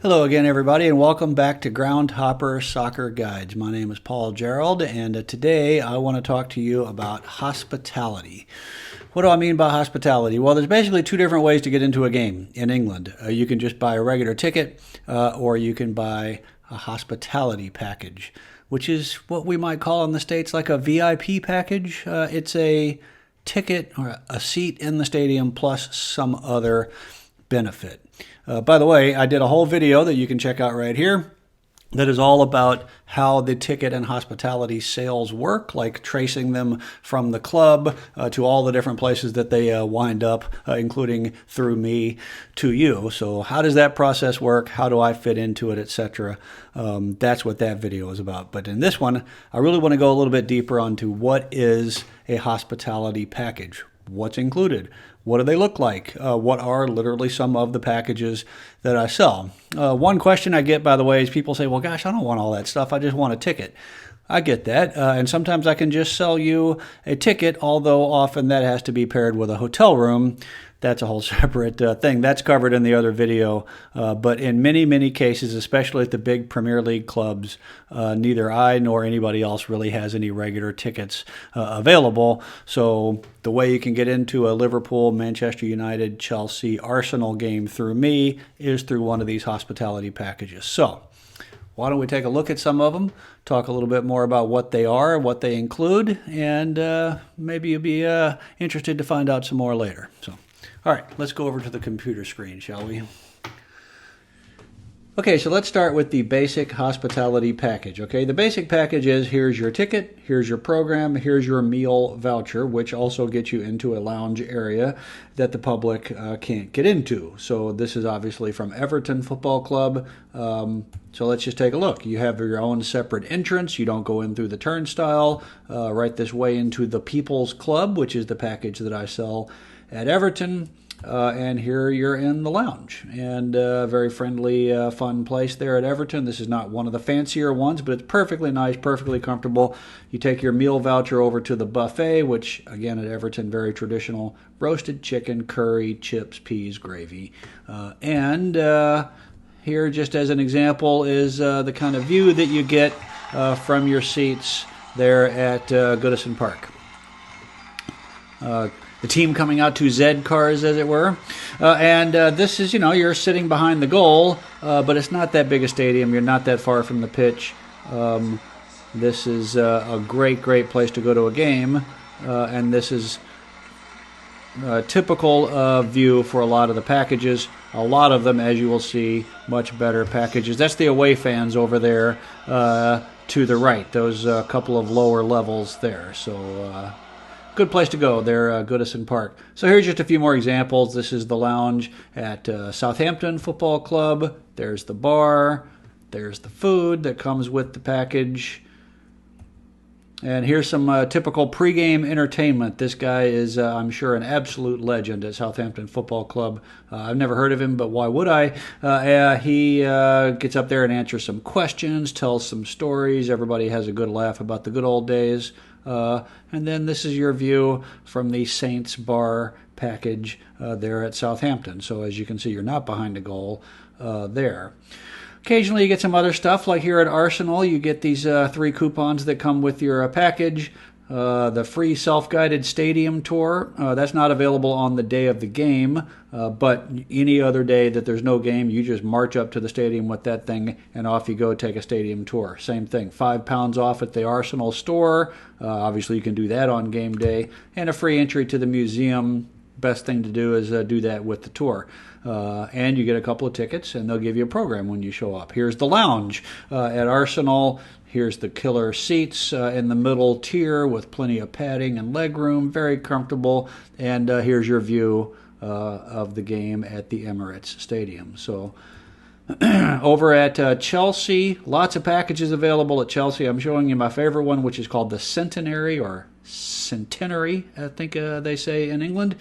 Hello again, everybody, and welcome back to Groundhopper Soccer Guides. My name is Paul Gerald, and today I want to talk to you about hospitality. What do I mean by hospitality? Well, there's basically two different ways to get into a game in England. You can just buy a regular ticket, or you can buy a hospitality package, which is what we might call in the States like a VIP package. It's a ticket or a seat in the stadium plus some other benefit. By the way, I did a whole video that you can check out right here that is all about how the ticket and hospitality sales work, like tracing them from the club to all the different places that they wind up, including through me to you. So how does that process work? How do I fit into it, etc.? That's what that video is about. But in this one, I really want to go a little bit deeper onto what is a hospitality package. What's included? What do they look like? What are literally some of the packages that I sell? One question I get, by the way, is people say, well, gosh, I don't want all that stuff. I just want a ticket. I get that. And sometimes I can just sell you a ticket, although often that has to be paired with a hotel room. That's a whole separate thing. That's covered in the other video. But in many, many cases, especially at the big Premier League clubs, neither I nor anybody else really has any regular tickets available. So the way you can get into a Liverpool, Manchester United, Chelsea, Arsenal game through me is through one of these hospitality packages. So why don't we take a look at some of them, talk a little bit more about what they are, what they include, and maybe you'll be interested to find out some more later. So. All right, let's go over to the computer screen, shall we? Okay, so let's start with the basic hospitality package. Okay, the basic package is here's your ticket, here's your program, here's your meal voucher, which also gets you into a lounge area that the public can't get into. So this is obviously from Everton Football Club. So let's just take a look. You have your own separate entrance. You don't go in through the turnstile right this way into the People's Club, which is the package that I sell at Everton. And here you're in the lounge, and a very friendly, fun place there at Everton. This is not one of the fancier ones, but it's perfectly nice, perfectly comfortable. You take your meal voucher over to the buffet, which, again, at Everton, very traditional: roasted chicken, curry, chips, peas, gravy. And here, just as an example, is the kind of view that you get from your seats there at Goodison Park. The team coming out to Z cars, as it were. And this is, you're sitting behind the goal, but it's not that big a stadium. You're not that far from the pitch. This is a great, great place to go to a game. And this is a typical view for a lot of the packages. A lot of them, as you will see, much better packages. That's the away fans over there to the right, those couple of lower levels there. So good place to go there, Goodison Park. So here's just a few more examples. This is the lounge at Southampton Football Club. There's the bar. There's the food that comes with the package. And here's some typical pregame entertainment. This guy is, I'm sure, an absolute legend at Southampton Football Club. I've never heard of him, but why would I? He gets up there and answers some questions, tells some stories. Everybody has a good laugh about the good old days. And then this is your view from the Saints Bar package there at Southampton. So as you can see, you're not behind a goal there. Occasionally you get some other stuff, like here at Arsenal, you get these 3 coupons that come with your package. The free self-guided stadium tour, that's not available on the day of the game, but any other day that there's no game, you just march up to the stadium with that thing and off you go take a stadium tour. Same thing, £5 off at the Arsenal store. Obviously you can do that on game day. And a free entry to the museum. Best thing to do is do that with the tour. And you get a couple of tickets, and they'll give you a program when you show up. Here's the lounge at Arsenal. Here's the killer seats in the middle tier with plenty of padding and leg room, very comfortable. And here's your view of the game at the Emirates Stadium. So over at Chelsea, lots of packages available at Chelsea. I'm showing you my favorite one, which is called the Centenary, or Centenary, I think they say in England.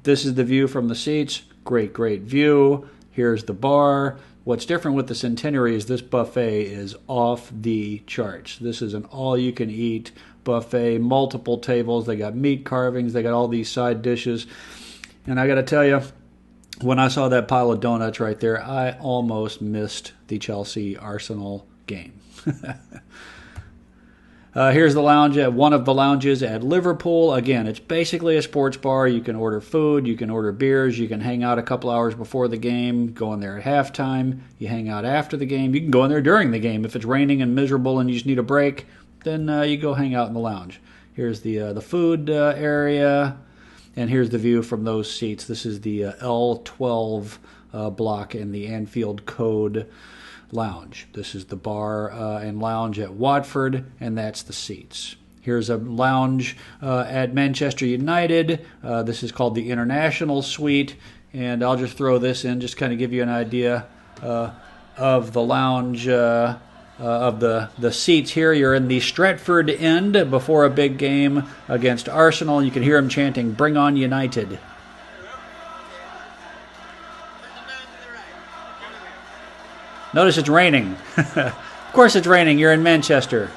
This is the view from the seats. Great, great view. Here's the bar. What's different with the Centenary is this buffet is off the charts. This is an all-you-can-eat buffet, multiple tables. They got meat carvings. They got all these side dishes. And I got to tell you, when I saw that pile of donuts right there, I almost missed the Chelsea Arsenal game. Here's the lounge at one of the lounges at Liverpool. Again, it's basically a sports bar. You can order food, you can order beers, you can hang out a couple hours before the game, go in there at halftime, you hang out after the game. You can go in there during the game. If it's raining and miserable and you just need a break, then you go hang out in the lounge. Here's the food area, and here's the view from those seats. This is the L12 block in the Anfield Code lounge. This is the bar and lounge at Watford, and that's the seats. Here's a lounge at Manchester United. This is called the International Suite, and I'll just throw this in, just kind of give you an idea of the lounge, of the seats here. You're in the Stretford end before a big game against Arsenal. You can hear them chanting, "Bring on United." Notice it's raining. Of course it's raining. You're in Manchester.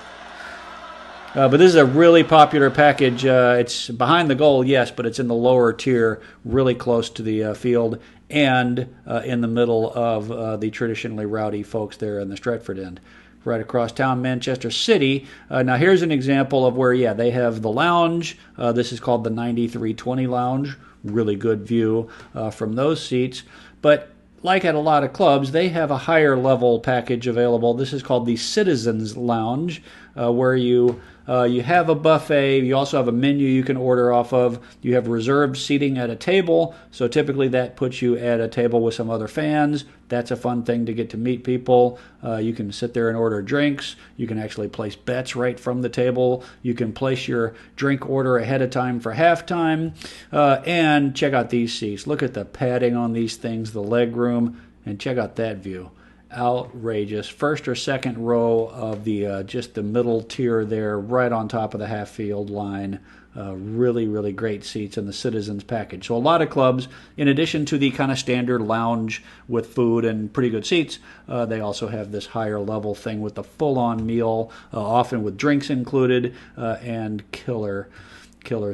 But this is a really popular package. It's behind the goal, yes, but it's in the lower tier, really close to the field, and in the middle of the traditionally rowdy folks there in the Stretford end. Right across town, Manchester City. Now here's an example of where, yeah, they have the lounge. This is called the 9320 Lounge. Really good view from those seats. But like at a lot of clubs, they have a higher level package available. This is called the Citizens Lounge, where you have a buffet. You also have a menu you can order off of. You have reserved seating at a table, so typically that puts you at a table with some other fans. That's a fun thing to get to meet people. You can sit there and order drinks. You can actually place bets right from the table. You can place your drink order ahead of time for halftime. And check out these seats. Look at the padding on these things, the leg room, and check out that view. Outrageous. First or second row of the just the middle tier there, right on top of the half field line. Really, really great seats in the Citizens package. So a lot of clubs, in addition to the kind of standard lounge with food and pretty good seats, they also have this higher level thing with the full-on meal, often with drinks included, and killer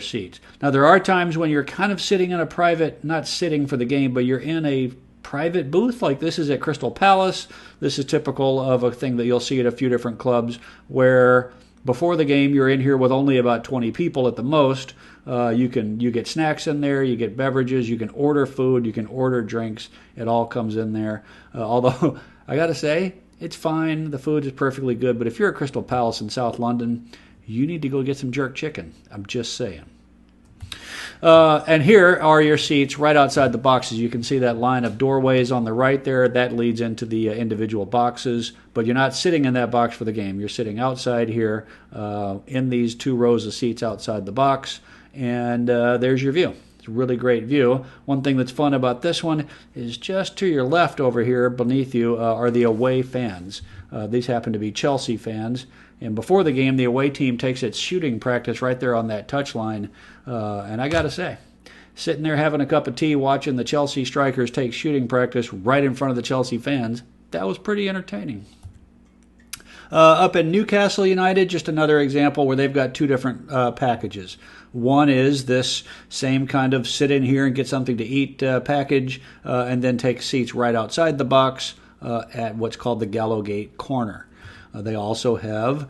seats. Now there are times when you're kind of sitting in a private, not sitting for the game, but you're in a private booth, like this is at Crystal Palace. This is typical of a thing that you'll see at a few different clubs, where before the game you're in here with only about 20 people at the most. You get snacks in there, you get beverages, you can order food, you can order drinks. It all comes in there. Although I gotta say, it's fine. The food is perfectly good. But if you're at Crystal Palace in South London, you need to go get some jerk chicken. I'm just saying. And here are your seats right outside the boxes. You can see that line of doorways on the right there. That leads into the individual boxes. But you're not sitting in that box for the game. You're sitting outside here in these 2 rows of seats outside the box. And there's your view. It's a really great view. One thing that's fun about this one is just to your left over here beneath you are the away fans. These happen to be Chelsea fans. And before the game, the away team takes its shooting practice right there on that touchline. And I got to say, sitting there having a cup of tea watching the Chelsea strikers take shooting practice right in front of the Chelsea fans, that was pretty entertaining. Up at Newcastle United, just another example where they've got 2 different packages. One is this same kind of sit in here and get something to eat package, and then take seats right outside the box at what's called the Gallowgate Corner. They also have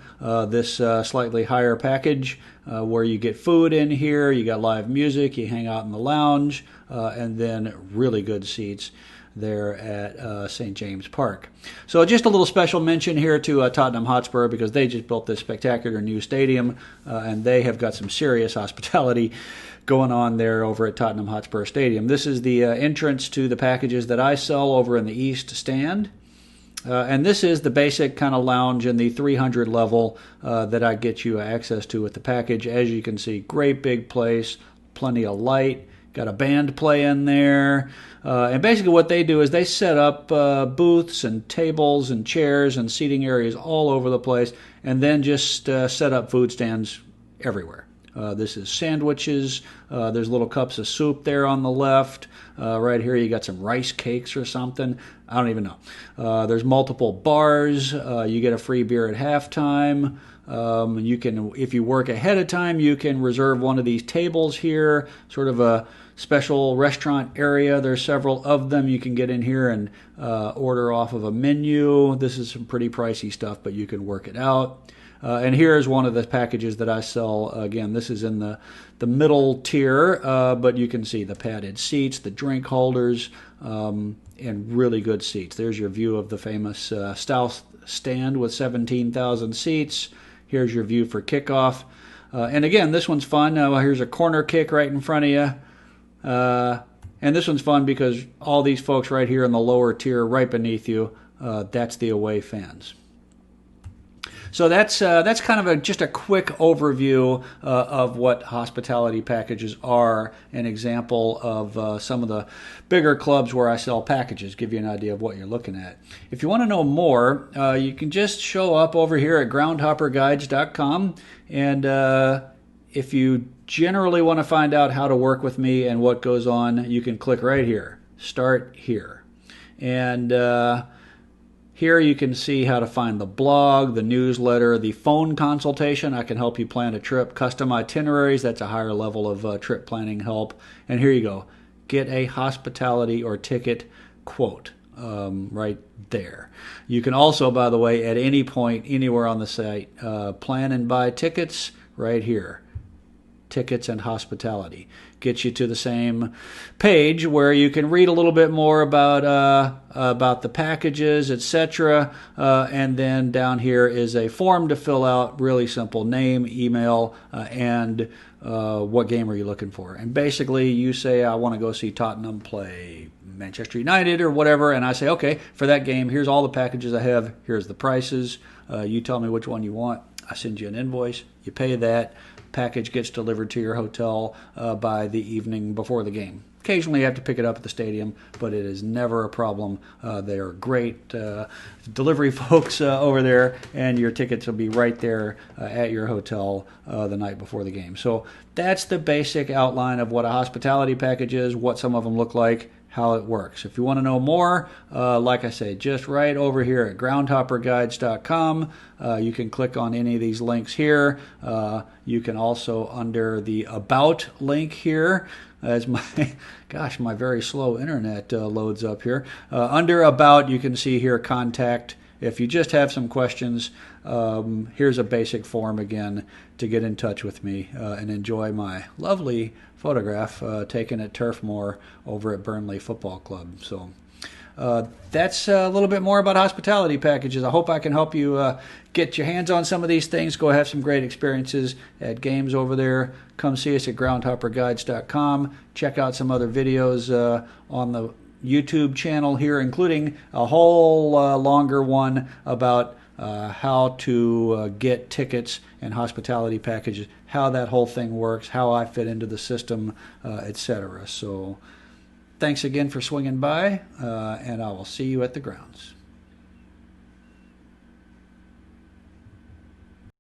this slightly higher package where you get food in here, you got live music, you hang out in the lounge, and then really good seats there at St. James Park. So just a little special mention here to Tottenham Hotspur, because they just built this spectacular new stadium, and they have got some serious hospitality going on there over at Tottenham Hotspur Stadium. This is the entrance to the packages that I sell over in the East Stand. And this is the basic kind of lounge in the 300 level that I get you access to with the package. As you can see, great big place, plenty of light, got a band play in there. And basically what they do is they set up booths and tables and chairs and seating areas all over the place, and then just set up food stands everywhere. This is sandwiches. There's little cups of soup there on the left. Right here you got some rice cakes or something. I don't even know. There's multiple bars. You get a free beer at halftime. You can, if you work ahead of time, you can reserve one of these tables here, sort of a special restaurant area. There's several of them. You can get in here and order off of a menu. This is some pretty pricey stuff, but you can work it out. And here's one of the packages that I sell. Again, this is in the middle tier, but you can see the padded seats, the drink holders, and really good seats. There's your view of the famous South Stand with 17,000 seats. Here's your view for kickoff. And again, this one's fun. Here's a corner kick right in front of you. And this one's fun because all these folks right here in the lower tier, right beneath you, that's the away fans. So that's kind of just a quick overview of what hospitality packages are. An example of some of the bigger clubs where I sell packages. Give you an idea of what you're looking at. If you want to know more, you can just show up over here at groundhopperguides.com, and if you generally want to find out how to work with me and what goes on, you can click right here. Start here. And here you can see how to find the blog, the newsletter, the phone consultation. I can help you plan a trip. Custom itineraries, that's a higher level of trip planning help. And here you go. Get a hospitality or ticket quote right there. You can also, by the way, at any point, anywhere on the site, plan and buy tickets right here. Tickets and hospitality. Gets you to the same page where you can read a little bit more about the packages, etc. And then down here is a form to fill out. Really simple: name, email, and what game are you looking for. And basically, you say, I want to go see Tottenham play Manchester United or whatever, and I say, okay, for that game, here's all the packages I have. Here's the prices. You tell me which one you want. I send you an invoice. You pay that. Package gets delivered to your hotel by the evening before the game. Occasionally you have to pick it up at the stadium, but it is never a problem. They are great delivery folks over there, and your tickets will be right there at your hotel the night before the game. So that's the basic outline of what a hospitality package is, what some of them look like, how it works. If you want to know more, like I say, just right over here at groundhopperguides.com. You can click on any of these links here. You can also, under the About link here, as my very slow internet loads up here. Under About, you can see here Contact. If you just have some questions, here's a basic form again to get in touch with me and enjoy my lovely photograph taken at Turf Moor over at Burnley Football Club. So that's a little bit more about hospitality packages. I hope I can help you get your hands on some of these things. Go have some great experiences at games over there. Come see us at groundhopperguides.com. Check out some other videos on the YouTube channel here, including a whole longer one about how to get tickets and hospitality packages, how that whole thing works, how I fit into the system, etc. So thanks again for swinging by, and I will see you at the grounds.